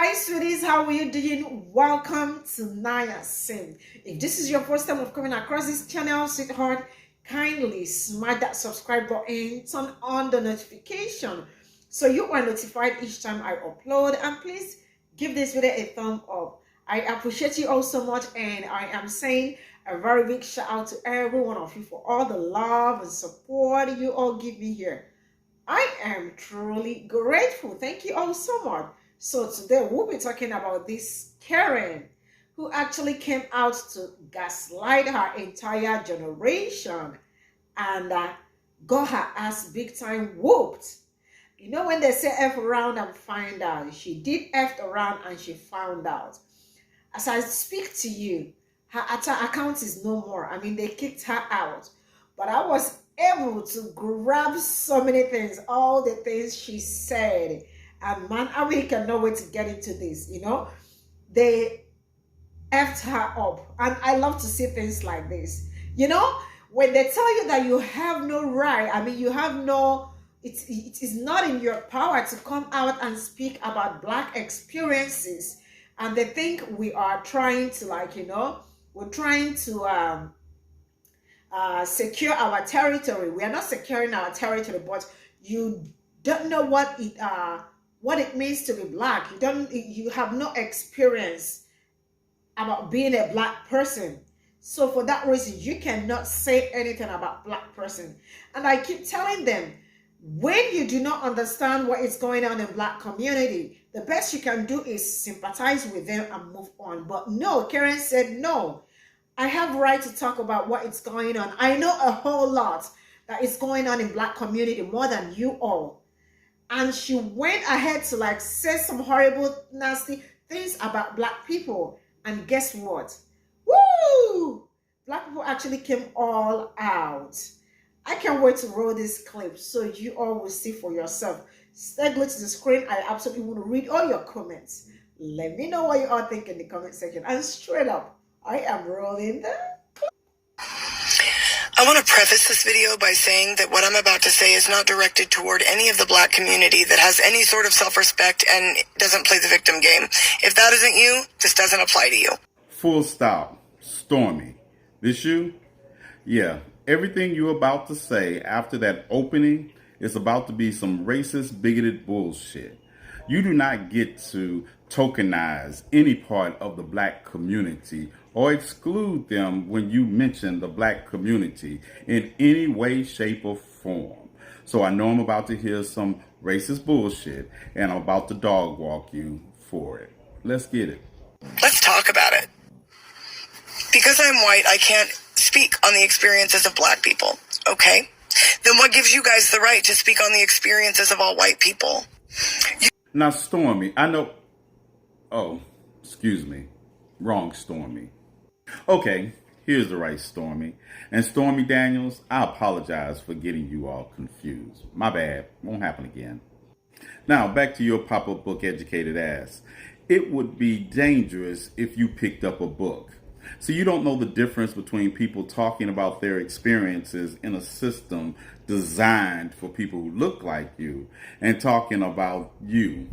Hi sweeties, how are you doing? Welcome to Naya Sing. If this is your first time of coming across this channel, sweetheart, kindly smash that subscribe button, turn on the notification so you are notified each time I upload, and please give this video a thumb up. I appreciate you all so much, and I am saying a very big shout out to every one of you for all the love and support you all give me here. I am truly grateful. Thank you all so much. So today we'll be talking about this Karen who actually came out to gaslight her entire generation and got her ass big time whooped. You know when they say F around and find out, she did F around and she found out. As I speak to you, her account is no more. I mean, they kicked her out. But I was able to grab so many things, all the things she said. And man, I really cannot wait to get into this, you know. They effed her up. And I love to see things like this. You know, when they tell you that you have no right, I mean, you have no, it is not in your power to come out and speak about Black experiences. And they think we are trying to, like, you know, we're trying to secure our territory. We are not securing our territory, but you don't know what it means to be Black. You have no experience about being a Black person. So for that reason, you cannot say anything about Black person. And I keep telling them, when you do not understand what is going on in Black community, the best you can do is sympathize with them and move on. But no, Karen said, no, I have a right to talk about what is going on. I know a whole lot that is going on in Black community, more than you all. And she went ahead to like say some horrible, nasty things about Black people. And guess what? Woo! Black people actually came all out. I can't wait to roll this clip so you all will see for yourself. Stay glued to the screen. I absolutely want to read all your comments. Let me know what you all think in the comment section. And straight up, I am rolling the clip. I want to preface this video by saying that what I'm about to say is not directed toward any of the Black community that has any sort of self-respect and doesn't play the victim game. If that isn't you, this doesn't apply to you. Full stop. Stormy. This you? Yeah. Everything you're about to say after that opening is about to be some racist, bigoted bullshit. You do not get to tokenize any part of the Black community or exclude them when you mention the Black community in any way, shape, or form. So I know I'm about to hear some racist bullshit, and I'm about to dog walk you for it. Let's get it. Let's talk about it. Because I'm white, I can't speak on the experiences of Black people, okay? Then what gives you guys the right to speak on the experiences of all white people? Now, Stormy, I know... Oh, excuse me. Wrong Stormy. Okay, here's the right Stormy. And Stormy Daniels, I apologize for getting you all confused. My bad. Won't happen again. Now, back to your pop-up book educated ass. It would be dangerous if you picked up a book. So you don't know the difference between people talking about their experiences in a system designed for people who look like you and talking about you.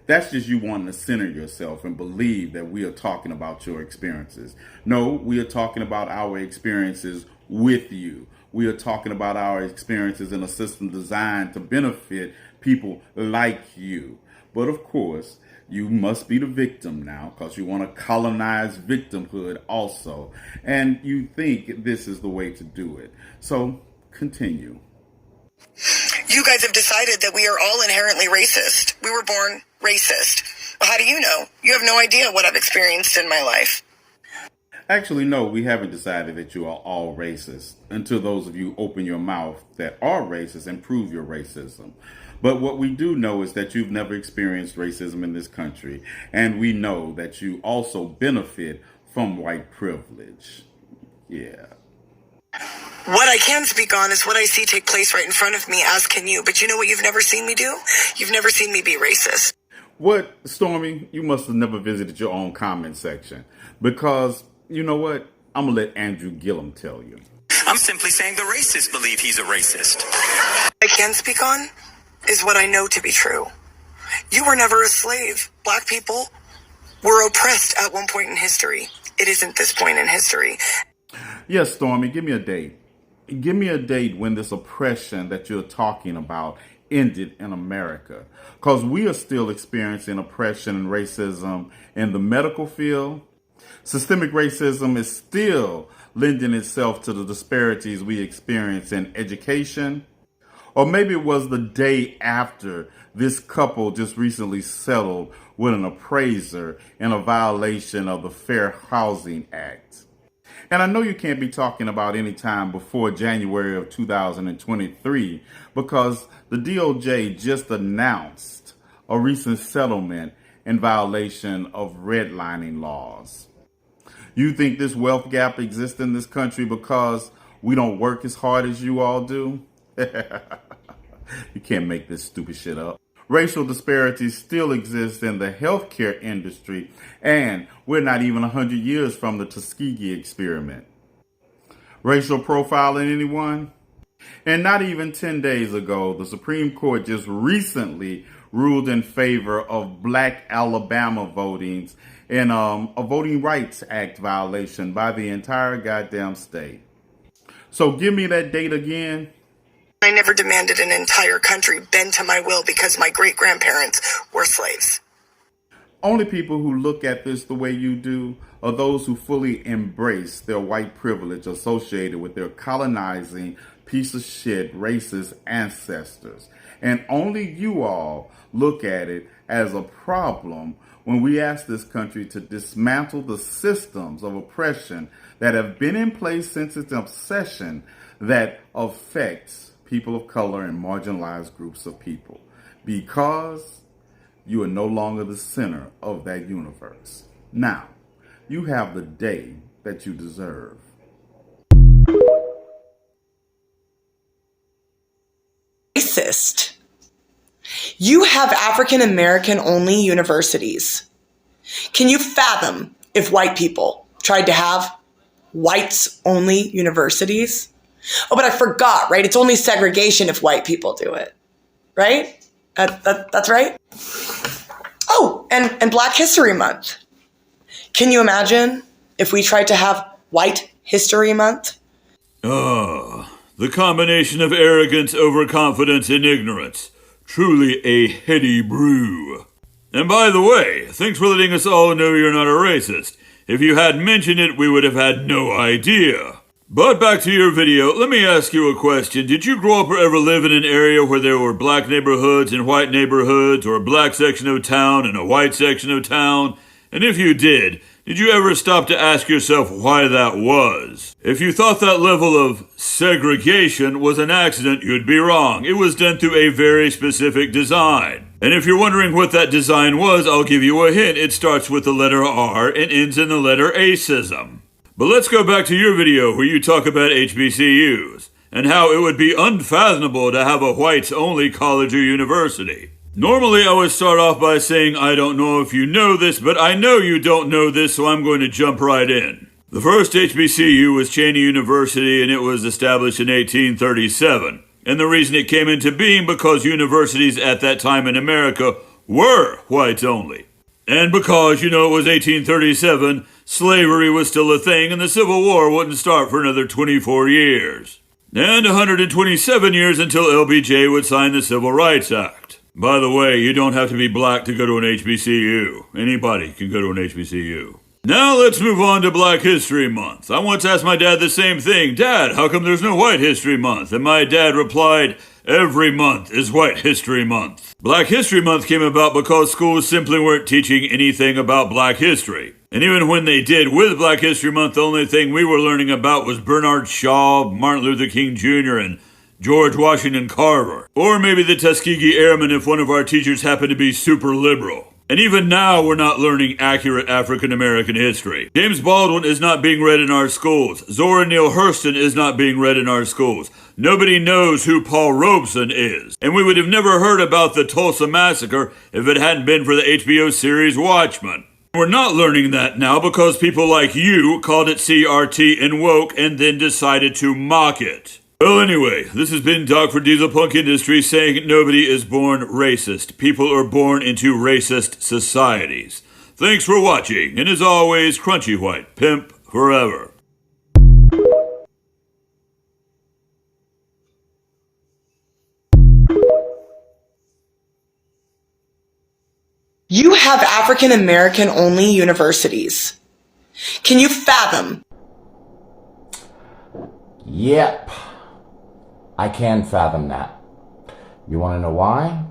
That's just you wanting to center yourself and believe that we are talking about your experiences. No, we are talking about our experiences with you. We are talking about our experiences in a system designed to benefit people like you. But of course, you must be the victim now because you want to colonize victimhood also. And you think this is the way to do it. So continue. You guys have decided that we are all inherently racist. We were born racist. Well, how do you know? You have no idea what I've experienced in my life. Actually, no, we haven't decided that you are all racist until those of you open your mouth that are racist and prove your racism. But what we do know is that you've never experienced racism in this country. And we know that you also benefit from white privilege. Yeah. What I can speak on is what I see take place right in front of me, as can you. But you know what you've never seen me do? You've never seen me be racist. What, Stormy? You must have never visited your own comment section. Because, you know what? I'm going to let Andrew Gillum tell you. I'm simply saying the racists believe he's a racist. What I can speak on is what I know to be true. You were never a slave. Black people were oppressed at one point in history. It isn't this point in history. Yes, Stormy, give me a date. Give me a date when this oppression that you're talking about ended in America. Because we are still experiencing oppression and racism in the medical field. Systemic racism is still lending itself to the disparities we experience in education. Or maybe it was the day after this couple just recently settled with an appraiser in a violation of the Fair Housing Act. And I know you can't be talking about any time before January of 2023 because the DOJ just announced a recent settlement in violation of redlining laws. You think this wealth gap exists in this country because we don't work as hard as you all do? You can't make this stupid shit up. Racial disparities still exist in the healthcare industry, and we're not even 100 years from the Tuskegee experiment. Racial profiling, anyone? And not even 10 days ago, the Supreme Court just recently ruled in favor of Black Alabama votings in a Voting Rights Act violation by the entire goddamn state. So give me that date again. I never demanded an entire country bend to my will because my great-grandparents were slaves. Only people who look at this the way you do are those who fully embrace their white privilege associated with their colonizing, piece of shit, racist ancestors. And only you all look at it as a problem when we ask this country to dismantle the systems of oppression that have been in place since its obsession that affects people of color and marginalized groups of people, because you are no longer the center of that universe. Now, you have the day that you deserve. Racist. You have African American only universities. Can you fathom if white people tried to have whites only universities? Oh, but I forgot, right? It's only segregation if white people do it, right? That's right. Oh, and Black History Month. Can you imagine if we tried to have White History Month? The combination of arrogance, overconfidence, and ignorance. Truly a heady brew. And by the way, thanks for letting us all know you're not a racist. If you hadn't mentioned it, we would have had no idea. But back to your video, let me ask you a question. Did you grow up or ever live in an area where there were black neighborhoods and white neighborhoods, or a black section of town and a white section of town? And if you did you ever stop to ask yourself why that was? If you thought that level of segregation was an accident, you'd be wrong. It was done through a very specific design. And if you're wondering what that design was, I'll give you a hint. It starts with the letter R and ends in the letter acism. But let's go back to your video where you talk about HBCUs and how it would be unfathomable to have a whites-only college or university. Normally, I would start off by saying, I don't know if you know this, but I know you don't know this, so I'm going to jump right in. The first HBCU was Cheney University, and it was established in 1837. And the reason it came into being because universities at that time in America were whites only. And because, it was 1837, slavery was still a thing, and the Civil War wouldn't start for another 24 years. And 127 years until LBJ would sign the Civil Rights Act. By the way, you don't have to be black to go to an HBCU. Anybody can go to an HBCU. Now let's move on to Black History Month. I once asked my dad the same thing. Dad, how come there's no White History Month? And my dad replied, every month is White History Month. Black History Month came about because schools simply weren't teaching anything about Black history. And even when they did with Black History Month, the only thing we were learning about was Bernard Shaw, Martin Luther King Jr., and George Washington Carver. Or maybe the Tuskegee Airmen if one of our teachers happened to be super liberal. And even now, we're not learning accurate African American history. James Baldwin is not being read in our schools. Zora Neale Hurston is not being read in our schools. Nobody knows who Paul Robeson is. And we would have never heard about the Tulsa Massacre if it hadn't been for the HBO series Watchmen. We're not learning that now because people like you called it CRT and woke and then decided to mock it. Well, anyway, this has been Doc for Diesel Punk Industries saying nobody is born racist. People are born into racist societies. Thanks for watching, and as always, Crunchy White, pimp forever. You have African American only universities. Can you fathom? Yep, I can fathom that. You want to know why?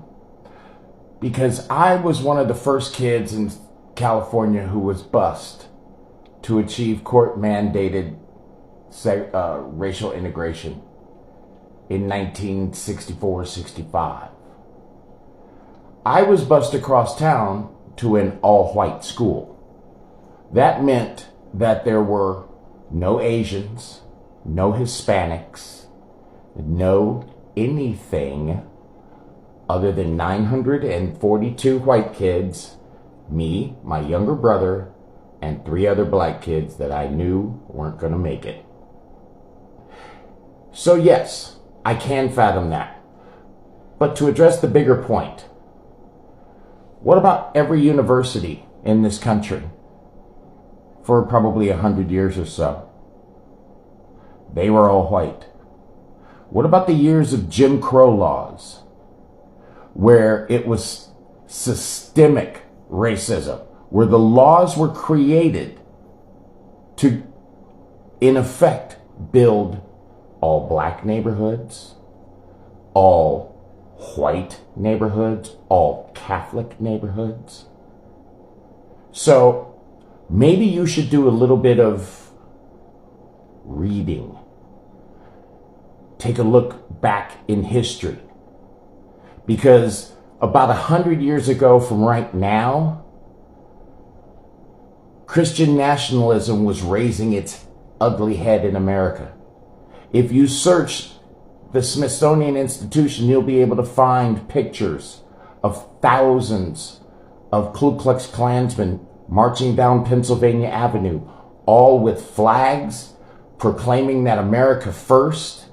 Because I was one of the first kids in California who was bused to achieve court-mandated racial integration in 1964-65. I was bused across town to an all-white school. That meant that there were no Asians, no Hispanics, no anything other than 942 white kids, me, my younger brother, and 3 other black kids that I knew weren't going to make it. So yes, I can fathom that. But to address the bigger point, what about every university in this country for probably 100 years or so? They were all white. What about the years of Jim Crow laws, where it was systemic racism, where the laws were created to, in effect, build all black neighborhoods, all white neighborhoods, all Catholic neighborhoods? So maybe you should do a little bit of reading. Take a look back in history. Because about 100 years ago from right now, Christian nationalism was raising its ugly head in America. If you search the Smithsonian Institution, you'll be able to find pictures of thousands of Ku Klux Klansmen marching down Pennsylvania Avenue, all with flags proclaiming that America first,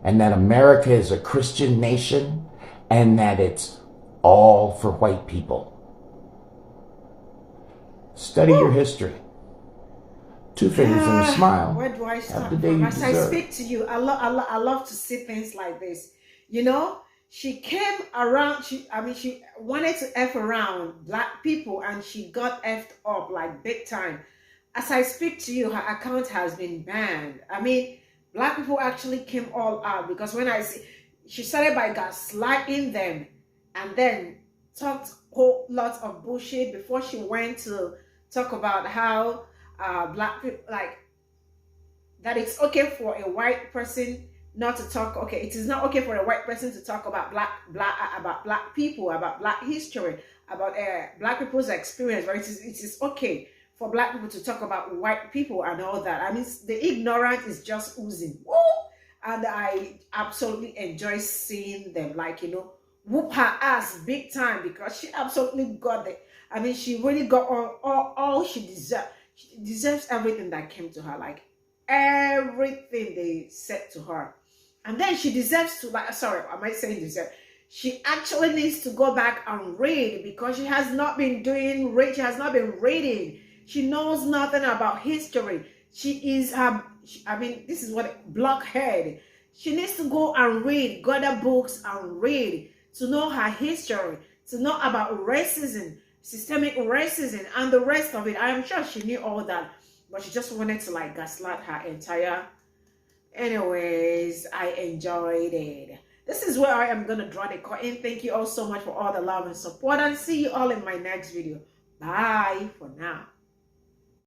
and that America is a Christian nation, and that it's all for white people. Study your history. 2 fingers and a smile. Where do I start Have the day from? you As I deserve. speak to you, I love to see things like this. You know, she came around. She wanted to f around black people, and she got effed up like big time. As I speak to you, her account has been banned. I mean, black people actually came all out, because when I see, she started by gaslighting them, and then talked whole lots of bullshit before she went to talk about how black people, like, that it's okay for a white person not to talk. Okay, it is not okay for a white person to talk about black people, about black history, about black people's experience, right? It is okay for black people to talk about white people and all that. I mean, the ignorance is just oozing. Woo! And I absolutely enjoy seeing them, like, you know, whoop her ass big time, because she absolutely got it. I mean, she really got all she deserves. She deserves everything that came to her, like everything they said to her. And then she deserves to, like, sorry, am I saying deserve? She actually needs to go back and read, because she has not been doing read. She has not been reading. She knows nothing about history. She is I mean, this is what blockhead. She needs to go and read, gather books and read, to know her history, to know about racism, systemic racism, and the rest of it. I am sure she knew all that, but she just wanted to, like, gaslight her entire. Anyways, I enjoyed it. This is where I am gonna draw the curtain. Thank you all so much for all the love and support, and see you all in my next video. Bye for now.